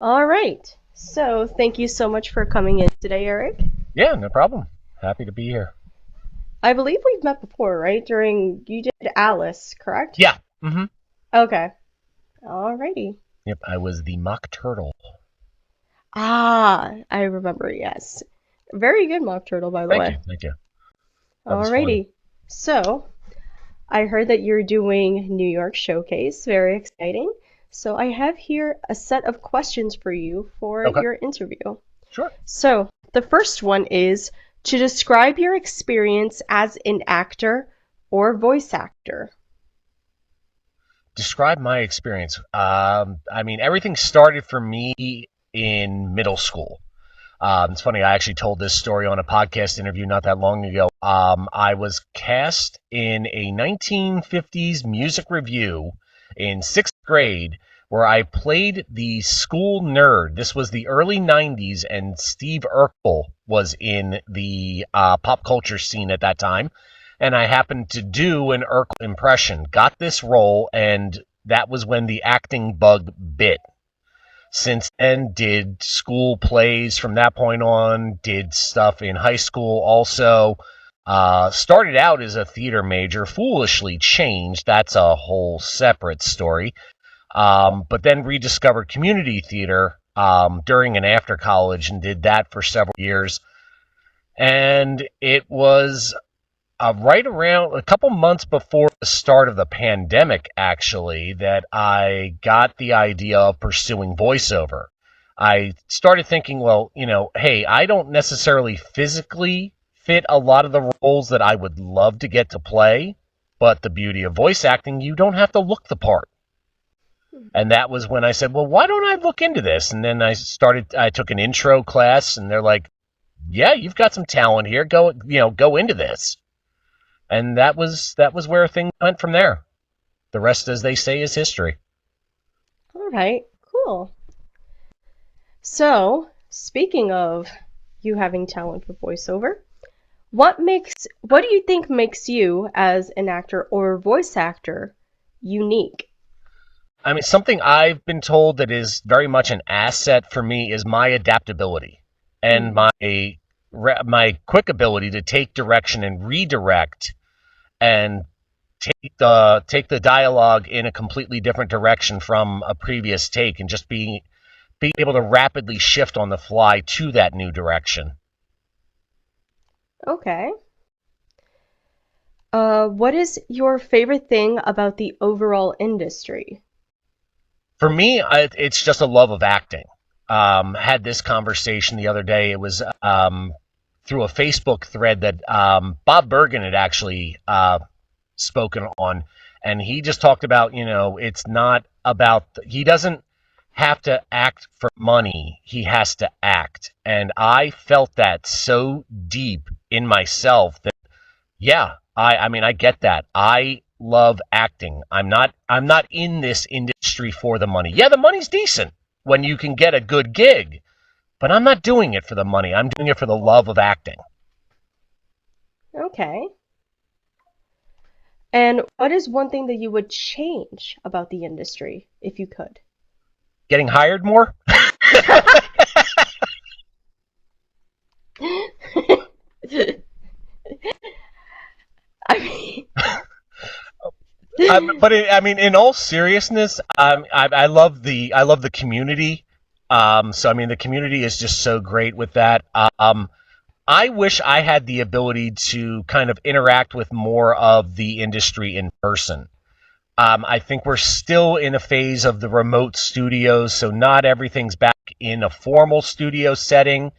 All right. So, thank you so much for coming in today, Eric. Yeah, no problem. Happy to be here. I believe we've met before, right? You did Alice, correct? Yeah. Okay. Alrighty. Yep, I was the mock turtle. I remember, yes. Very good mock turtle, by the Thank way. you. Thank you. That was fun. Alrighty. So, I heard that you're doing New York Showcase. Very exciting. So, I have here a set of questions for you for Okay. your interview. Sure. So, the first one is to describe your experience as an actor or voice actor. Describe my experience. Everything started for me in middle school. It's funny, I actually told this story on a podcast interview not that long ago. I was cast in a 1950s music review in sixth grade where I played the school nerd. This was the early 90s, and Steve Urkel was in the pop culture scene at that time. And I happened to do an Urkel impression, got this role, and that was when the acting bug bit. Since then, did school plays from that point on, did stuff in high school also. Started out as a theater major, foolishly changed. That's a whole separate story. But then rediscovered community theater during and after college and did that for several years. And it was right around a couple months before the start of the pandemic, actually, that I got the idea of pursuing voiceover. I started thinking, well, hey, I don't necessarily physically fit a lot of the roles that I would love to get to play, but the beauty of voice acting, you don't have to look the part. And that was when I said, well, why don't I look into this? And then I took an intro class, and they're like, yeah, you've got some talent here. Go into this. And that was where things went from there. The rest, as they say, is history. All right, cool. So, speaking of you having talent for voiceover, what do you think makes you as an actor or voice actor unique? I mean, something I've been told that is very much an asset for me is my adaptability and Hmm. my quick ability to take direction and redirect and take the dialogue in a completely different direction from a previous take, and just being able to rapidly shift on the fly to that new direction. Okay. What is your favorite thing about the overall industry? For me, it's just a love of acting. Had this conversation the other day. It was through a Facebook thread that Bob Bergen had actually spoken on, and he just talked about, it's not about, he doesn't have to act for money, he has to act. And I felt that so deep in myself that, yeah, I get that. I love acting. I'm not in this industry for the money. Yeah, the money's decent when you can get a good gig, but I'm not doing it for the money. I'm doing it for the love of acting. Okay. And what is one thing that you would change about the industry if you could? Getting hired more? I mean, In all seriousness, I love the community. So I mean, the community is just so great with that. I wish I had the ability to kind of interact with more of the industry in person. I think we're still in a phase of the remote studios, so not everything's back in a formal studio setting.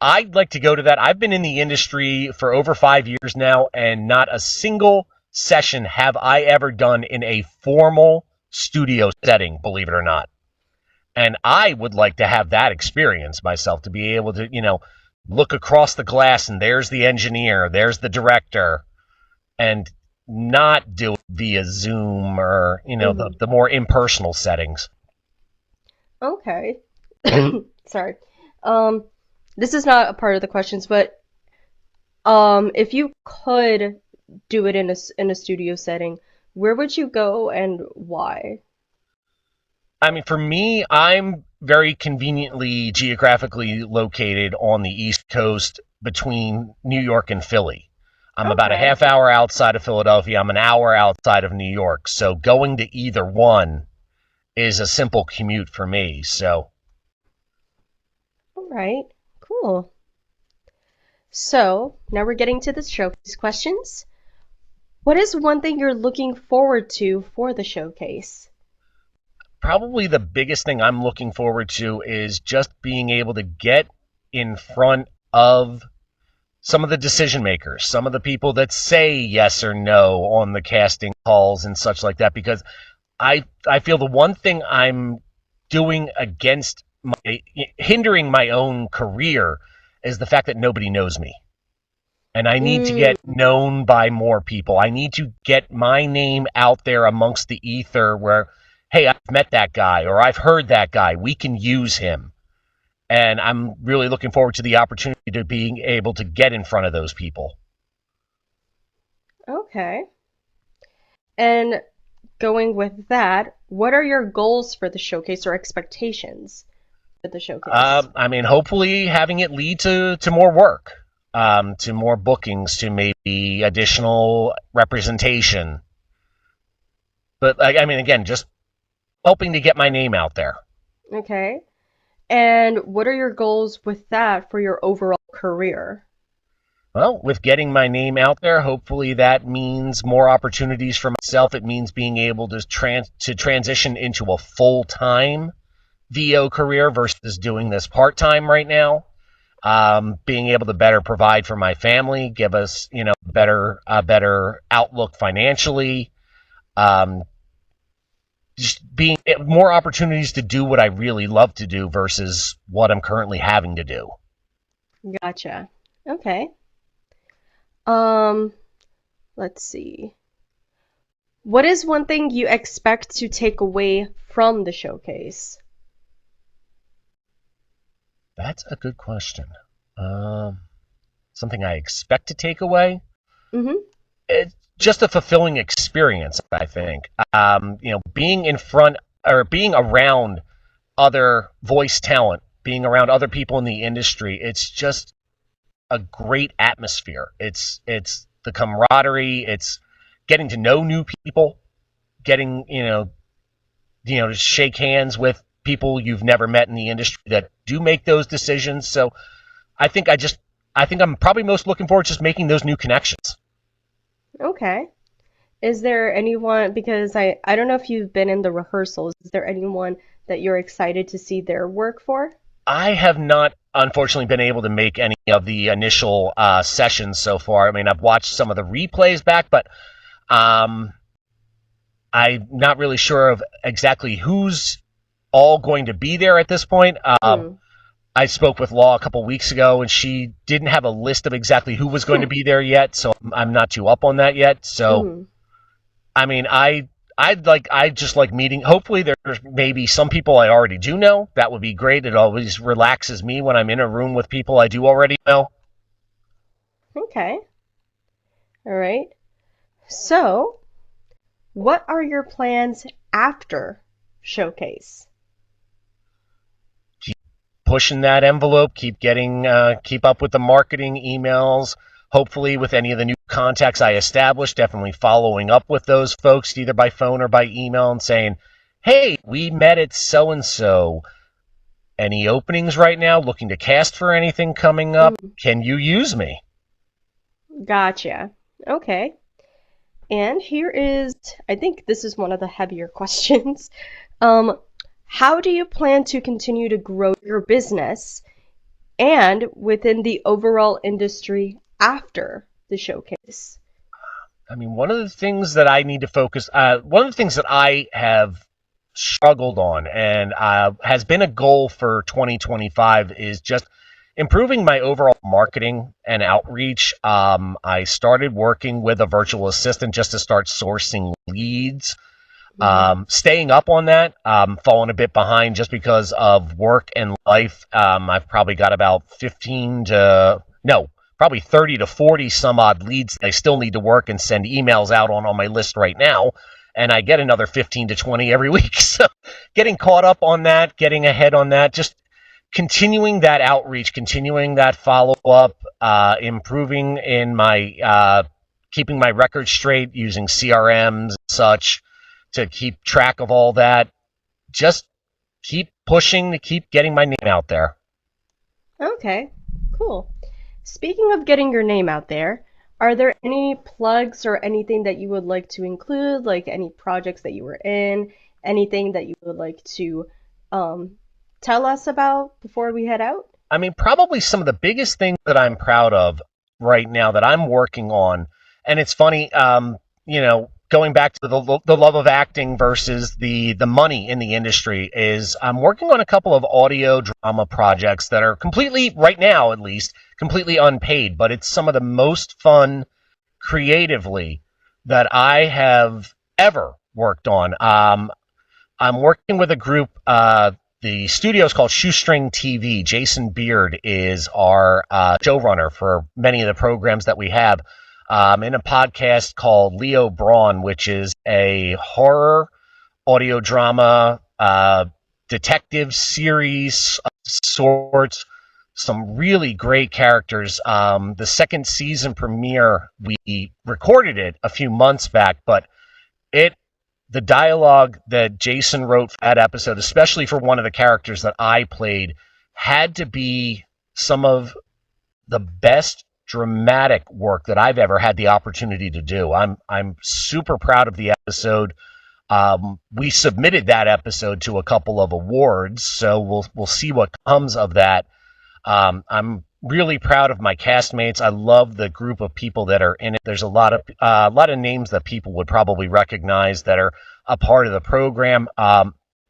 I'd like to go to that. I've been in the industry for over 5 years now, and not a single session have I ever done in a formal studio setting, believe it or not. And I would like to have that experience myself, to be able to, look across the glass and there's the engineer, there's the director, and not do it via Zoom or, mhm. the more impersonal settings. Okay. Sorry. Um, this is not a part of the questions, but if you could do it in a studio setting, where would you go and why? I mean, for me, I'm very conveniently geographically located on the East Coast between New York and Philly. I'm about a Okay. half hour outside of Philadelphia. I'm an hour outside of New York. So going to either one is a simple commute for me. So All right. Cool. So now we're getting to the showcase questions. What is one thing you're looking forward to for the showcase? probably the biggest thing I'm looking forward to is just being able to get in front of some of the decision makers, some of the people that say yes or no on the casting calls and such like that, because I feel the one thing I'm doing against my hindering my own career is the fact that nobody knows me. And I need to Mm, get known by more people. I need to get my name out there amongst the ether where, hey, I've met that guy or I've heard that guy. We can use him. And I'm really looking forward to the opportunity to being able to get in front of those people. okay. And going with that, what are your goals for the showcase or expectations for the showcase? I mean, hopefully having it lead to more work, to more bookings, to maybe additional representation. But I mean, again, just hoping to get my name out there. Okay. And what are your goals with that for your overall career? Well, with getting my name out there, hopefully that means more opportunities for myself. It means being able to transition into a full-time VO career versus doing this part-time right now. Being able to better provide for my family, give us, better outlook financially. Um, just being more opportunities to do what I really love to do versus what I'm currently having to do. Gotcha. Okay. Um, let's see. What is one thing you expect to take away from the showcase? That's a good question. Um, Something I expect to take away. Mm-hmm. It's just a fulfilling experience, I think. Being in front or being around other voice talent, being around other people in the industry, it's just a great atmosphere. It's the camaraderie, it's getting to know new people, getting, to shake hands with people you've never met in the industry that do make those decisions. So I think I think I'm probably most looking forward to just making those new connections. Okay. Is there anyone, because I don't know if you've been in the rehearsals, is there anyone that you're excited to see their work for? I have not, unfortunately, been able to make any of the initial sessions so far. I mean, I've watched some of the replays back, but um, I'm not really sure of exactly who's all going to be there at this point. Hmm. I spoke with Law a couple weeks ago, and she didn't have a list of exactly who was going to be there yet, so I'm not too up on that yet. So, Hmm. I mean, I just like meeting. Hopefully, there's maybe some people I already do know. That would be great. It always relaxes me when I'm in a room with people I do already know. Okay. All right. So, what are your plans after showcase? Pushing that envelope, keep up with the marketing emails. Hopefully, with any of the new contacts I established, definitely following up with those folks either by phone or by email and saying, "Hey, we met at so and so. Any openings right now? Looking to cast for anything coming up? Mhm. Can you use me?" Gotcha. Okay. And here is, I think this is one of the heavier questions. Um, how do you plan to continue to grow your business and within the overall industry after the showcase? I mean, one of the things that I need to focus, one of the things that I have struggled on and has been a goal for 2025 is just improving my overall marketing and outreach. I started working with a virtual assistant just to start sourcing leads. Mhm. Staying up on that, falling a bit behind just because of work and life. I've probably got about 15 to, no, probably 30 to 40 some odd leads that I still need to work and send emails out on my list right now. and I get another 15 to 20 every week. So getting caught up on that, getting ahead on that, just continuing that outreach, continuing that follow up, improving in my keeping my records straight using CRMs and such to keep track of all that. Just keep pushing to keep getting my name out there. Okay, cool. Speaking of getting your name out there, are there any plugs or anything that you would like to include, like any projects that you were in, anything that you would like to um, tell us about before we head out? I mean, probably some of the biggest things that I'm proud of right now that I'm working on, and it's funny, going back to the love of acting versus the money in the industry is I'm working on a couple of audio drama projects that are completely, right now at least, completely unpaid, but it's some of the most fun creatively that I have ever worked on. I'm working with a group. The studio is called Shoestring TV. Jason Beard is our showrunner for many of the programs that we have. In a podcast called Leo Braun, which is a horror audio drama detective series of sorts. Some really great characters. The second season premiere, we recorded it a few months back, but it the dialogue that Jason wrote for that episode, especially for one of the characters that I played, had to be some of the best dramatic work that I've ever had the opportunity to do. I'm super proud of the episode. We submitted that episode to a couple of awards, so we'll see what comes of that. I'm really proud of my castmates. I love the group of people that are in it. There's a lot of names that people would probably recognize that are a part of the program.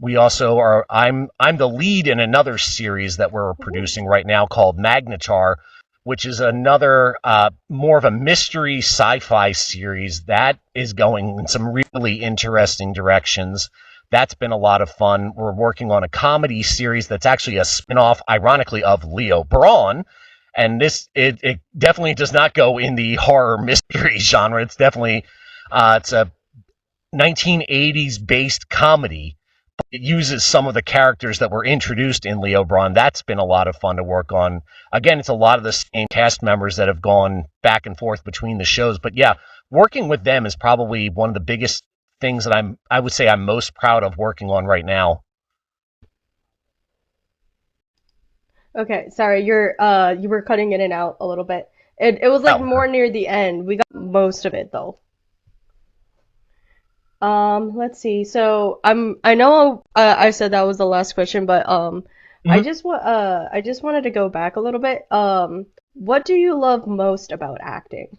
We also are. I'm the lead in another series that we're producing right now called Magnetar, which is another more of a mystery sci-fi series that is going in some really interesting directions. That's been a lot of fun. We're working on a comedy series that's actually a spin-off, ironically, of Leo Braun. And it definitely does not go in the horror mystery genre. It's definitely it's a 1980s based comedy. It uses some of the characters that were introduced in Leo Braun. That's been a lot of fun to work on. Again, it's a lot of the same cast members that have gone back and forth between the shows. But yeah, working with them is probably one of the biggest things that I would say I'm most proud of working on right now. Okay, sorry, you were cutting in and out a little bit. It was like Oh, more near the end. We got most of it though. Let's see. So I know I said that was the last question, but mhm. I just wanted to go back a little bit. What do you love most about acting?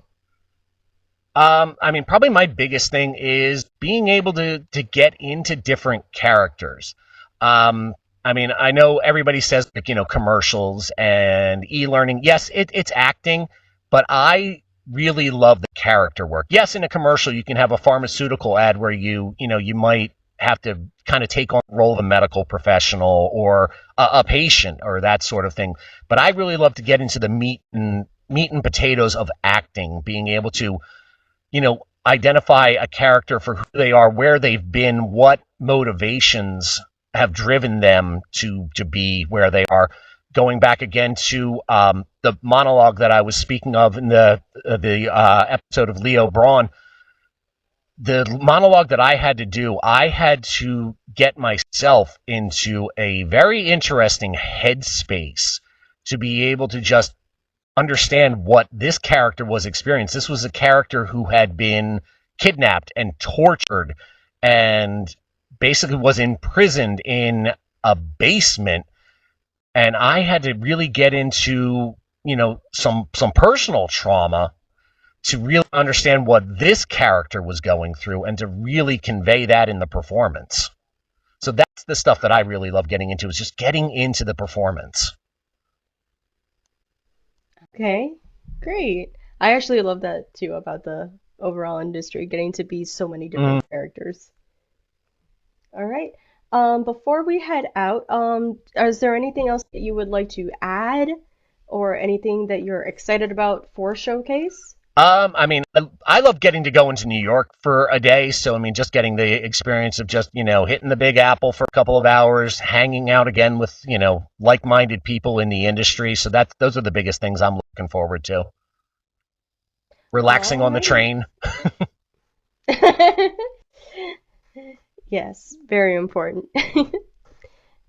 I mean, probably my biggest thing is being able to get into different characters. I mean, I know everybody says like commercials and e-learning. Yes, it's acting, but I really love the character work. Yes, in a commercial you can have a pharmaceutical ad where you might have to kind of take on the role of a medical professional or a patient or that sort of thing. But I really love to get into the meat and potatoes of acting, being able to identify a character for who they are, where they've been, what motivations have driven them to be where they are. Going back again to the monologue that I was speaking of in the episode of Leo Braun, the monologue that I had to do, I had to get myself into a very interesting headspace to be able to just understand what this character was experiencing. This was a character who had been kidnapped and tortured and basically was imprisoned in a basement. And I had to really get into, some personal trauma to really understand what this character was going through and to really convey that in the performance. So that's the stuff that I really love getting into, is just getting into the performance. Okay, great. I actually love that too about the overall industry, getting to be so many Mm, different characters. All right. Before we head out, is there anything else that you would like to add or anything that you're excited about for Showcase? I mean, I love getting to go into New York for a day. So, I mean, just getting the experience of just, hitting the Big Apple for a couple of hours, hanging out again with, like-minded people in the industry. So those are the biggest things I'm looking forward to. Relaxing on the Alrighty. train. Yes, very important.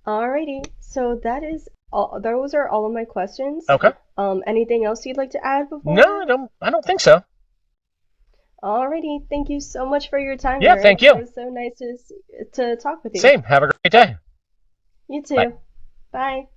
Alrighty. So that is all, those are all of my questions. Okay. Anything else you'd like to add No, before? I don't think so. Alrighty. Thank you so much for your time, Yeah, Eric. thank It you. was so nice to talk with you. Same. Have a great day. You Bye. too. Bye.